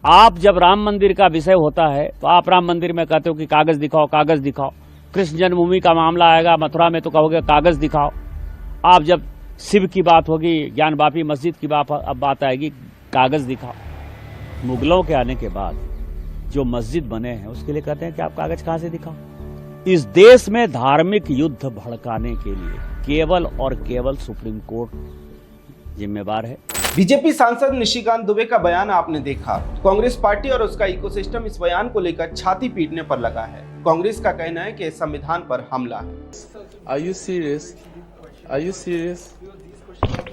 आप जब राम मंदिर का विषय होता है तो आप राम मंदिर में कहते हो कि कागज दिखाओ, कागज दिखाओ। कृष्ण जन्मभूमि का मामला आएगा मथुरा में तो कहोगे कागज दिखाओ। आप जब शिव की बात होगी, ज्ञानवापी मस्जिद की बात आएगी, कागज दिखाओ। मुगलों के आने के बाद जो मस्जिद बने हैं उसके लिए कहते हैं कि आप कागज कहां से दिखाओ। इस देश में धार्मिक युद्ध भड़काने के लिए केवल और केवल सुप्रीम कोर्ट जिम्मेवार है। बीजेपी सांसद निशिकांत दुबे का बयान आपने देखा। कांग्रेस पार्टी और उसका इकोसिस्टम इस बयान को लेकर छाती पीटने पर लगा है। कांग्रेस का कहना है कि संविधान पर हमला है। Are you serious? Are you serious?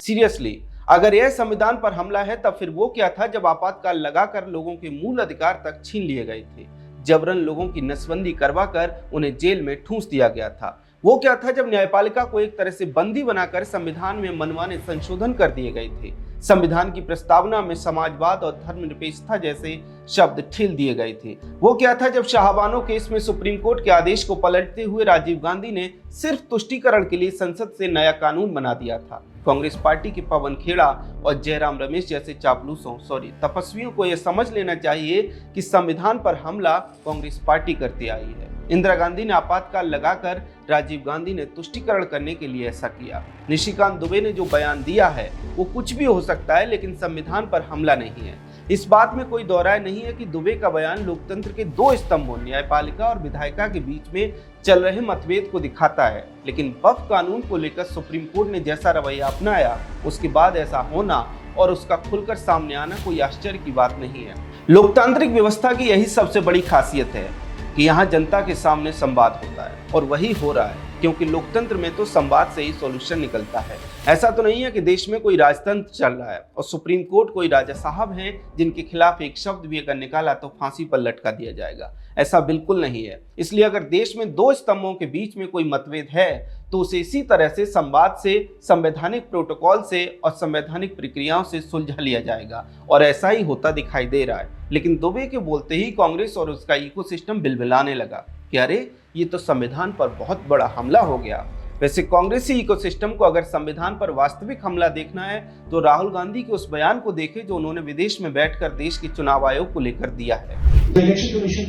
Seriously, अगर यह संविधान पर हमला है तब फिर वो क्या था जब आपातकाल लगाकर लोगों के मूल अधिकार तक छीन लिए गए थे, जबरन लोगों की नसबंदी करवाकर उन्हें जेल में ठूंस दिया गया था। वो क्या था जब न्यायपालिका को एक तरह से बंदी बनाकर संविधान में मनमाने संशोधन कर दिए गए थे। संविधान की प्रस्तावना में समाजवाद और धर्मनिरपेक्षता जैसे शब्द ठेल दिए गए थे। वो क्या था जब शाहबानो केस में सुप्रीम कोर्ट के आदेश को पलटते हुए राजीव गांधी ने सिर्फ तुष्टीकरण के लिए संसद से नया कानून बना दिया था। कांग्रेस पार्टी के पवन खेड़ा और जयराम रमेश जैसे तपस्वियों को यह समझ लेना चाहिए कि संविधान पर हमला कांग्रेस पार्टी करती आई है। इंदिरा गांधी ने आपातकाल लगाकर, राजीव गांधी ने तुष्टीकरण करने के लिए ऐसा किया। निशिकांत दुबे ने जो बयान दिया है वो कुछ भी हो सकता है, लेकिन संविधान पर हमला नहीं है। इस बात में कोई दो राय नहीं है कि दुबे का बयान लोकतंत्र के दो स्तंभों न्यायपालिका और विधायिका के बीच में चल रहे मतभेद को दिखाता है। लेकिन वक्फ कानून को लेकर सुप्रीम कोर्ट ने जैसा रवैया अपनाया, उसके बाद ऐसा होना और उसका खुलकर सामने आना कोई आश्चर्य की बात नहीं है। लोकतांत्रिक व्यवस्था की यही सबसे बड़ी खासियत है कि यहाँ जनता के सामने संवाद होता है, और वही हो रहा है, क्योंकि लोकतंत्र में तो संवाद से ही सॉल्यूशन निकलता है। ऐसा तो नहीं है कि देश में कोई राजतंत्र चल रहा है और सुप्रीम कोर्ट कोई राजा साहब हैं जिनके खिलाफ एक शब्द भी अगर निकाला तो फांसी पर लटका दिया जाएगा। ऐसा बिल्कुल नहीं है। इसलिए अगर देश में दो स्तंभों के बीच में कोई मतभेद है तो उसे इसी तरह से संवाद से, संवैधानिक प्रोटोकॉल से और संवैधानिक प्रक्रियाओं से सुलझा लिया जाएगा, और ऐसा ही होता दिखाई दे रहा है। लेकिन दुबे के बोलते ही कांग्रेस और उसका इकोसिस्टम बिलबिलाने लगा कि अरे ये तो संविधान पर बहुत बड़ा हमला हो गया। वैसे कांग्रेसी इकोसिस्टम को अगर संविधान पर वास्तविक हमला देखना है तो राहुल गांधी के उस बयान को देखें जो उन्होंने विदेश में बैठकर देश के चुनाव आयोग को लेकर दिया है। The election commission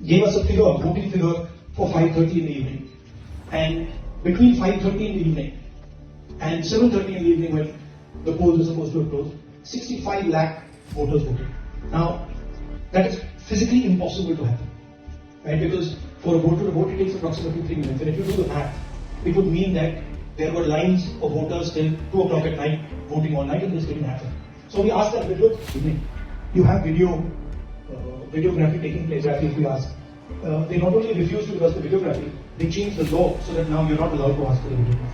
gave us a figure, a voting figure for 5:30 in the evening, and between 5:30 in the evening and 7:30 in the evening when the polls were supposed to have closed, 65 lakh voters voted. Now that is physically impossible to happen, right? Because for a voter to vote it takes approximately 3 minutes, and if you do the math, it would mean that there were lines of voters till 2 o'clock at night voting all night, and this didn't happen. So we asked them, look, you have videography taking place, if we ask. They not only refused to give us the videography, they changed the law so that now you're not allowed to ask for the videography.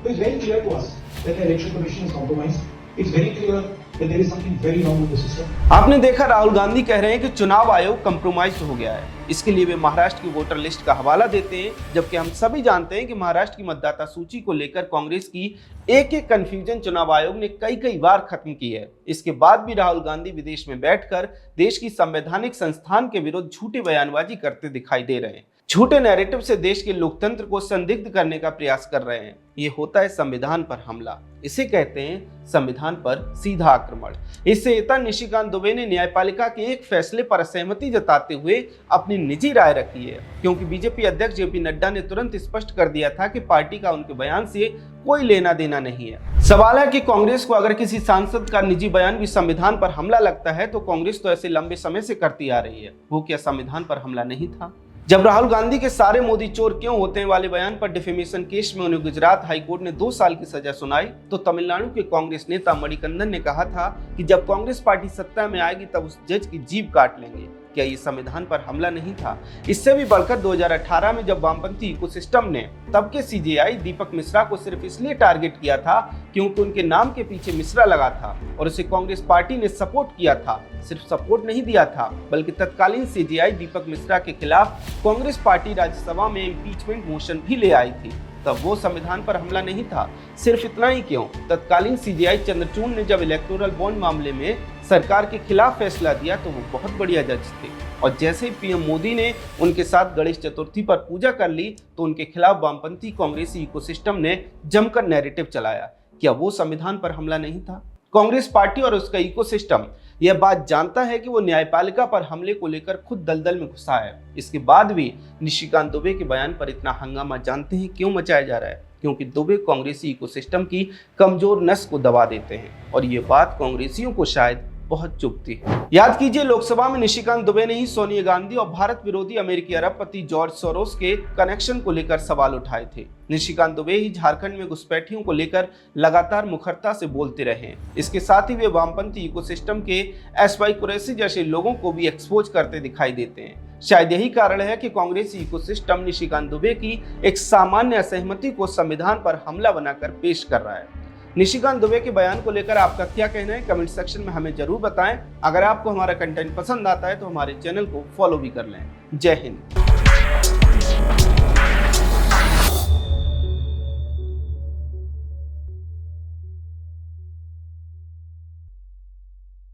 So it's very clear to us that the election commission is compromised. It's very clear that there is something very wrong with the system. आपने देखा राहुल गांधी कह रहे हैं कि चुनाव आयोग compromise हो गया है। इसके लिए वे महाराष्ट्र की वोटर लिस्ट का हवाला देते हैं, जबकि हम सभी जानते हैं कि महाराष्ट्र की मतदाता सूची को लेकर कांग्रेस की एक कंफ्यूजन चुनाव आयोग ने कई बार खत्म की है। इसके बाद भी राहुल गांधी विदेश में बैठकर देश की संवैधानिक संस्थान के विरुद्ध झूठी बयानबाजी करते दिखाई दे रहे हैं। झूठे नैरेटिव से देश के लोकतंत्र को संदिग्ध करने का प्रयास कर रहे हैं। ये होता है संविधान पर हमला। इसे कहते हैं संविधान पर सीधा आक्रमण। इससे नेता निशिकांत दुबे ने न्यायपालिका के एक फैसले पर असहमति जताते हुए अपनी निजी राय रखी है, क्योंकि बीजेपी अध्यक्ष जेपी नड्डा ने तुरंत स्पष्ट कर दिया था कि पार्टी का उनके बयान से कोई लेना देना नहीं है। सवाल है कि कांग्रेस को अगर किसी सांसद का निजी बयान भी संविधान पर हमला लगता है तो कांग्रेस तो ऐसे लंबे समय से करती आ रही है। वो क्या संविधान पर हमला नहीं था? जब राहुल गांधी के सारे मोदी चोर क्यों होते हैं वाले बयान पर डिफेमेशन केस में उन्हें गुजरात हाईकोर्ट ने 2 साल की सजा सुनाई, तो तमिलनाडु के कांग्रेस नेता मणिकंदन ने कहा था कि जब कांग्रेस पार्टी सत्ता में आएगी तब उस जज की जीभ काट लेंगे। क्या ये संविधान पर हमला नहीं था? इससे भी बढ़कर 2018 में जब वामपंथी इकोसिस्टम ने तब के सीजेआई दीपक मिश्रा को सिर्फ इसलिए टारगेट किया था क्योंकि उनके नाम के पीछे मिश्रा लगा था और उसे कांग्रेस पार्टी ने सपोर्ट किया था। सिर्फ सपोर्ट नहीं दिया था बल्कि तत्कालीन सीजेआई दीपक मिश्रा के खिलाफ कांग्रेस पार्टी राज्यसभा में इम्पीचमेंट मोशन भी ले आई थी। तब वो संविधान पर हमला नहीं था। सिर्फ इतना ही क्यों, तत्कालीन सीजेआई चंद्रचूड़ ने जब इलेक्टोरल बॉन्ड मामले में सरकार के खिलाफ फैसला दिया तो वो बहुत बढ़िया जज थे, और जैसे ही पीएम मोदी ने उनके साथ गणेश चतुर्थी पर पूजा कर ली तो उनके खिलाफ वामपंथी कांग्रेसी इकोसिस्टम ने जमकर नैरेटिव चलाया। क्या वो संविधान पर हमला नहीं था? कांग्रेस पार्टी और उसका इकोसिस्टम यह बात जानता है कि वो न्यायपालिका पर हमले को लेकर खुद दलदल में घुसा है। इसके बाद भी निशिकांत दुबे के बयान पर इतना हंगामा जानते हैं क्यों मचाया जा रहा है? क्योंकि दुबे कांग्रेसी इकोसिस्टम की कमजोर नस को दबा देते हैं और ये बात कांग्रेसियों को शायद बहुत चुभती है। याद कीजिए, लोकसभा में निशिकांत दुबे ने ही सोनिया गांधी और भारत विरोधी अमेरिकी अरबपति जॉर्ज सोरोस के कनेक्शन को लेकर सवाल उठाए थे। निशिकांत दुबे ही झारखंड में घुसपैठियों को लेकर लगातार मुखरता से बोलते रहे हैं। इसके साथ ही वे वामपंथी इकोसिस्टम के एसवाई कुरैशी जैसे लोगों को भी एक्सपोज करते दिखाई देते हैं। शायद यही कारण है कि कांग्रेसी इकोसिस्टम निशिकांत दुबे की एक सामान्य असहमति को संविधान पर हमला बनाकर पेश कर रहा है। निशिकांत दुबे के बयान को लेकर आपका क्या कहना है? कमेंट सेक्शन में हमें जरूर बताएं। अगर आपको हमारा कंटेंट पसंद आता है तो हमारे चैनल को फॉलो भी कर लें। जय हिंद।